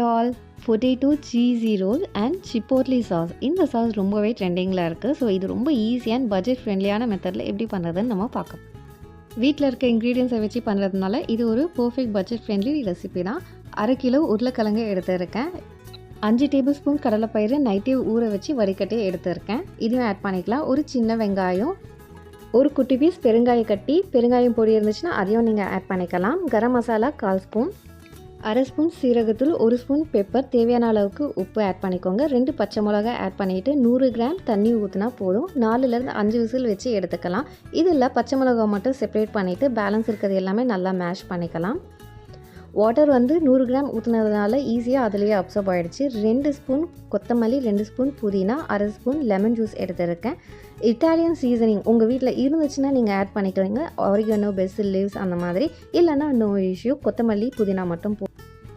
Hi all, potato cheesy roll and chipotle sauce. இந்த sauce ரொம்பவே ட்ரெண்டிங்கில் இருக்குது. ஸோ இது ரொம்ப ஈஸி அண்ட் பட்ஜெட் ஃப்ரெண்ட்லியான மெத்தடில் எப்படி பண்ணுறதுன்னு நம்ம பார்க்கலாம். வீட்டில் இருக்க இன்க்ரீடியன்ஸை வச்சு பண்ணுறதுனால இது ஒரு பர்ஃபெக்ட் பட்ஜெட் ஃப்ரெண்ட்லி ரெசிபி தான். 1/2 கிலோ உருளைக்கிழங்கு எடுத்துருக்கேன். 5 டேபிள் ஸ்பூன் கடலைப்பயிறு நைட்டே ஊற வச்சு வடிகட்டி எடுத்துருக்கேன். இதையும் ஆட் பண்ணிக்கலாம். ஒரு சின்ன வெங்காயம், ஒரு குட்டி பீஸ் பெருங்காய கட்டி, பெருங்காயம் பொடி இருந்துச்சுன்னா அதையும் நீங்கள் ஆட் பண்ணிக்கலாம். கரம் மசாலா 1/4 ஸ்பூன், 1/2 ஸ்பூன் சீரகத்தூள், 1 ஸ்பூன் பெப்பர், தேவையான அளவுக்கு உப்பு ஆட் பண்ணிக்கோங்க. 2 பச்சை மிளகாய் ஆட் பண்ணிவிட்டு 100 கிராம் தண்ணி ஊற்றினா போதும். 4லேருந்து 5 விசில் வச்சு எடுத்துக்கலாம். இதில் பச்சை மிளகாய் மட்டும் செப்பரேட் பண்ணிவிட்டு பேலன்ஸ் இருக்கிறது எல்லாமே நல்லா மேஷ் பண்ணிக்கலாம். வாட்டர் 100 கிராம் ஊற்றினதுனால ஈஸியாக அதிலேயே அப்சர்வ் ஆகிடுச்சு. 2 ஸ்பூன் கொத்தமல்லி, 2 ஸ்பூன் புதினா, 1/2 ஸ்பூன் லெமன் ஜூஸ் எடுத்துருக்கேன். இட்டாலியன் சீசனிங் உங்கள் வீட்டில் இருந்துச்சுன்னா நீங்கள் ஆட் பண்ணிக்கிறீங்க. ஆரிகனோ, பெசில் லீவ்ஸ் அந்த மாதிரி. இல்லைன்னா நோ இஷ்யூ, கொத்தமல்லி புதினா மட்டும்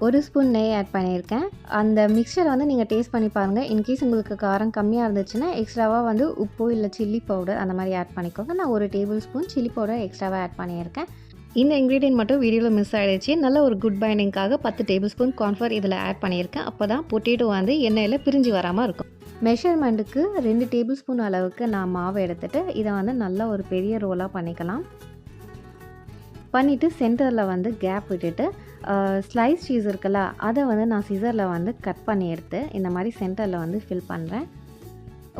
1 ஸ்பூன் நெய் ஆட் பண்ணியிருக்கேன். அந்த மிக்சரை நீங்கள் டேஸ்ட் பண்ணி பாருங்கள். இன்கேஸ் உங்களுக்கு காரம் கம்மியாக இருந்துச்சுன்னா எக்ஸ்ட்ராவாக உப்பு இல்லை சில்லி பவுடர் அந்த மாதிரி ஆட் பண்ணிக்கோங்க. நான் 1 டேபிள் ஸ்பூன் சில்லி பவுடர் எக்ஸ்ட்ராவாக ஆட் பண்ணியிருக்கேன். இந்த இன்க்ரீடியன்ட் மட்டும் வீடியோவில் மிஸ் ஆகிடுச்சு. நல்ல ஒரு குட் பைண்டிங்காக 10 டேபிள் ஸ்பூன் கார்ன்ஃப்ளவர் இதில் ஆட் பண்ணியிருக்கேன். அப்போ தான் பொட்டேட்டோ எண்ணெயில் பிரிஞ்சு வராமல் இருக்கும். மெஷர்மெண்ட்டுக்கு 2 டேபிள் ஸ்பூன் அளவுக்கு நான் மாவு எடுத்துகிட்டு இதை நல்லா ஒரு பெரிய ரோலாக பண்ணிக்கலாம். பண்ணிவிட்டு சென்டரில் கேப் விட்டுட்டு ஸ்லைஸ் சீஸ் இருக்குல்ல, அதை நான் சிசரில் கட் பண்ணி எடுத்து இந்த மாதிரி சென்டரில் ஃபில் பண்ணுறேன்.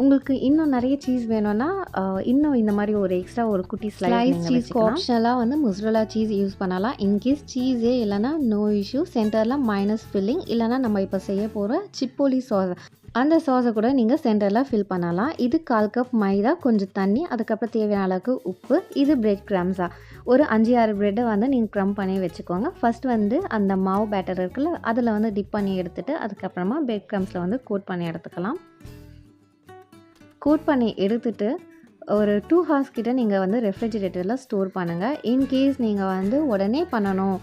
உங்களுக்கு இன்னும் நிறைய சீஸ் வேணும்னா இன்னும் இந்த மாதிரி ஒரு எக்ஸ்ட்ரா ஒரு குட்டி ஸ்லைஸ் சீஸ்க்கு ஆப்ஷனலாக மொசரல்லா சீஸ் யூஸ் பண்ணலாம். இன்கேஸ் சீஸே இல்லைனா நோ இஷ்யூ. சென்டரில் மைனஸ் ஃபில்லிங் இல்லைனா நம்ம இப்போ செய்ய போகிற சிப்போலி சாஸ், அந்த சாஸை கூட நீங்கள் சென்டரில் ஃபில் பண்ணலாம். இது 1/4 கப் மைதா, கொஞ்சம் தண்ணி, அதுக்கப்புறம் தேவையான அளவுக்கு உப்பு. இது பிரெட் க்ரம்ஸா ஒரு 5-6 ப்ரெட்டை நீங்கள் க்ரம் பண்ணி வச்சுக்கோங்க. ஃபஸ்ட் அந்த மாவு பேட்டர் இருக்குல்ல, அதில் டிப் பண்ணி எடுத்துகிட்டு அதுக்கப்புறமா பிரெட் க்ரம்ஸில் கோட் பண்ணி எடுத்துக்கலாம். கோட் பண்ணி எடுத்துகிட்டு ஒரு 2 ஹார்ஸ் கிட்ட நீங்கள் ரெஃப்ரிஜிரேட்டரில் ஸ்டோர் பண்ணுங்கள். இன்கேஸ் நீங்கள் உடனே பண்ணணும்,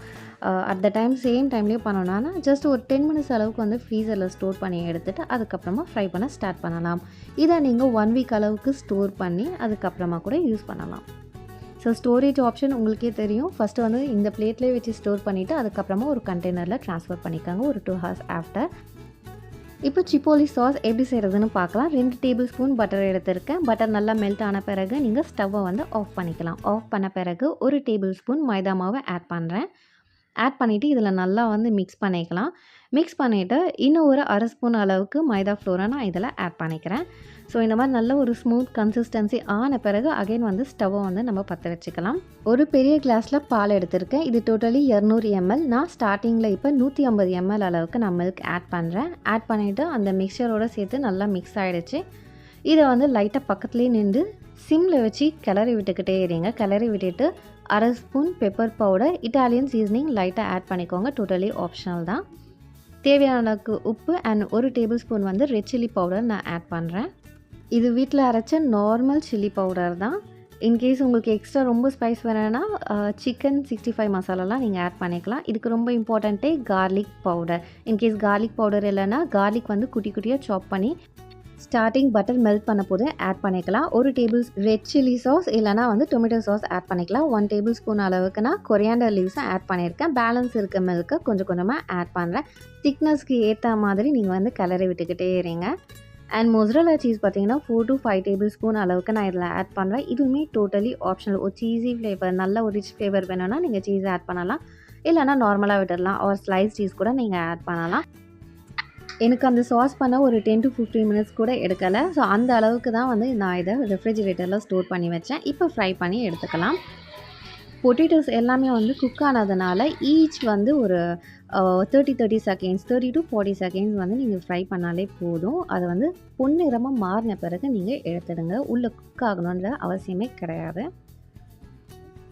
அட் த டைம் சேம் டைம்லேயே பண்ணணும்னா ஜஸ்ட் ஒரு 10 மினிட்ஸ் அளவுக்கு ஃப்ரீசரில் ஸ்டோர் பண்ணி எடுத்துகிட்டு அதுக்கப்புறமா ஃப்ரை பண்ண ஸ்டார்ட் பண்ணலாம். இதை நீங்கள் 1 வீக் அளவுக்கு ஸ்டோர் பண்ணி அதுக்கப்புறமா கூட யூஸ் பண்ணலாம். ஸோ ஸ்டோரேஜ் ஆப்ஷன் உங்களுக்கே தெரியும். ஃபஸ்ட்டு இந்த பிளேட்லேயே வச்சு ஸ்டோர் பண்ணிவிட்டு அதுக்கப்புறமா ஒரு கண்டெய்னரில் ட்ரான்ஸ்ஃபர் பண்ணிக்கோங்க ஒரு 2 ஹார்ஸ் ஆஃப்டர். இப்போ சிப்போலி சாஸ் எப்படி செய்கிறதுன்னு பார்க்கலாம். 2 டேபிள் ஸ்பூன் பட்டர் எடுத்திருக்கேன். பட்டர் நல்லா மெல்ட் ஆன பிறகு நீங்கள் ஸ்டவ்வை ஆஃப் பண்ணிக்கலாம். ஆஃப் பண்ண பிறகு 1 டேபிள் ஸ்பூன் மைதா மாவை ஆட் பண்ணுறேன். ஆட் பண்ணிவிட்டு இதில் நல்லா மிக்ஸ் பண்ணிக்கலாம். மிக்ஸ் பண்ணிவிட்டு இன்னும் ஒரு 1/2 ஸ்பூன் அளவுக்கு மைதா ஃப்ளோரை நான் இதில் ஆட் பண்ணிக்கிறேன். ஸோ இந்த மாதிரி நல்ல ஒரு ஸ்மூத் கன்சிஸ்டன்சி ஆன பிறகு அகைன் ஸ்டவ்வை நம்ம பற்ற வச்சுக்கலாம். ஒரு பெரிய கிளாஸில் பால் எடுத்திருக்கேன். இது டோட்டலி 200 ml. நான் ஸ்டார்டிங்கில் இப்போ 150 ml அளவுக்கு நான் மில்க் ஆட் பண்ணுறேன். ஆட் பண்ணிவிட்டு அந்த மிக்சரோடு சேர்த்து நல்லா மிக்ஸ் ஆகிடுச்சு. இதை லைட்டாக பக்கத்துலேயே நின்று சிம்மில் வச்சு கிளறி விட்டுக்கிட்டே இருங்க. கிளறி விட்டுட்டு 1/2 spoon pepper powder, Italian seasoning லைட்டாக ஆட் பண்ணிக்கோங்க. டோட்டலி ஆப்ஷனல் தான். தேவையான அளவுக்கு உப்பு and 1 tablespoon red chilli powder நான் ஆட் பண்ணுறேன். இது வீட்டில் அரைச்ச நார்மல் சில்லி பவுடர் தான். இன்கேஸ் உங்களுக்கு எக்ஸ்ட்ரா ரொம்ப ஸ்பைஸ் வேணும்னா சிக்கன் 65 மசாலாலாம் நீங்கள் ஆட் பண்ணிக்கலாம். இதுக்கு ரொம்ப இம்பார்ட்டண்ட்டே garlic powder. In case garlic powder இல்லைன்னா கார்லிக் குட்டி குட்டியாக சாப் பண்ணி ஸ்டார்டிங் பட்டர் மெல்ட் பண்ண போது ஆட் பண்ணிக்கலாம். 1 டேபிள் ரெட் சில்லி சாஸ் இல்லைனா டொமேட்டோ சாஸ் ஆட் பண்ணிக்கலாம். 1 டேபிள் ஸ்பூன் அளவுக்கு நான் கொரியாண்டர் லீவ்ஸும் ஆட் பண்ணியிருக்கேன். பேலன்ஸ் இருக்க மில்க்கை கொஞ்சம் கொஞ்சமாக ஆட் பண்ணுறேன். திக்னஸ்க்கு ஏற்ற மாதிரி நீங்கள் கிளறி விட்டுக்கிட்டே இருங்க. அண்ட் மொசரல்லா சீஸ் பார்த்தீங்கன்னா 4 to 5 டேபிள் ஸ்பூன் அளவுக்கு நான் இதில் ஆட் பண்ணுறேன். இதுவுமே டோட்டலி ஆப்ஷனல். ஒரு சீஸி ஃப்ளேவர், நல்ல ஒரு ரிச் ஃப்ளேவர் வேணும்னா நீங்கள் சீஸ் ஆட் பண்ணலாம். இல்லைனா நார்மலாக விட்டுடலாம். ஒரு ஸ்லைஸ் சீஸ் கூட நீங்கள் ஆட் பண்ணலாம். எனக்கு அந்த சாஸ் பண்ண ஒரு 10 to 15 மினிட்ஸ் கூட எடுக்கலை. ஸோ அந்த அளவுக்கு தான் நான் இதை ரெஃப்ரிஜிரேட்டரில் ஸ்டோர் பண்ணி வச்சேன். இப்போ ஃப்ரை பண்ணி எடுத்துக்கலாம். பொட்டேட்டோஸ் எல்லாமே குக் ஆனதுனால ஈச் ஒரு 30 செகண்ட்ஸ் 30 to 40 செகண்ட்ஸ் நீங்கள் ஃப்ரை பண்ணாலே போதும். அது பொன்னிறமாக மாறின பிறகு நீங்கள் எடுத்துடுங்க. உள்ளே குக் ஆகணுன்ற அவசியமே கிடையாது.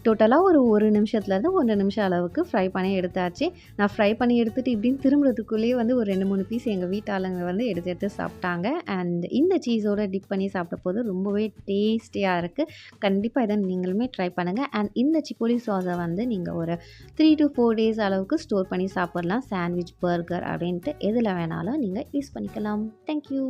டோட்டலாக ஒரு நிமிஷத்துலேருந்து 1 நிமிஷம் அளவுக்கு ஃப்ரை பண்ணி எடுத்தாச்சு. நான் ஃப்ரை பண்ணி எடுத்துகிட்டு இப்படின்னு திரும்புறதுக்குள்ளேயே ஒரு 2-3 பீஸ் எங்கள் வீட்டாளுங்க எடுத்து சாப்பிட்டாங்க. அண்ட் இந்த சீஸோடு டிப் பண்ணி சாப்பிட்ட போது ரொம்பவே டேஸ்டியாக இருக்குது. கண்டிப்பாக இதை நீங்களுமே ட்ரை பண்ணுங்கள். அண்ட் இந்த சிப்போலி சாஸை நீங்கள் ஒரு 3 to 4 டேஸ் அளவுக்கு ஸ்டோர் பண்ணி சாப்பிட்லாம். சாண்ட்விச், பர்கர் அப்படின்ட்டு எதில் வேணாலும் நீங்கள் யூஸ் பண்ணிக்கலாம். தேங்க்யூ.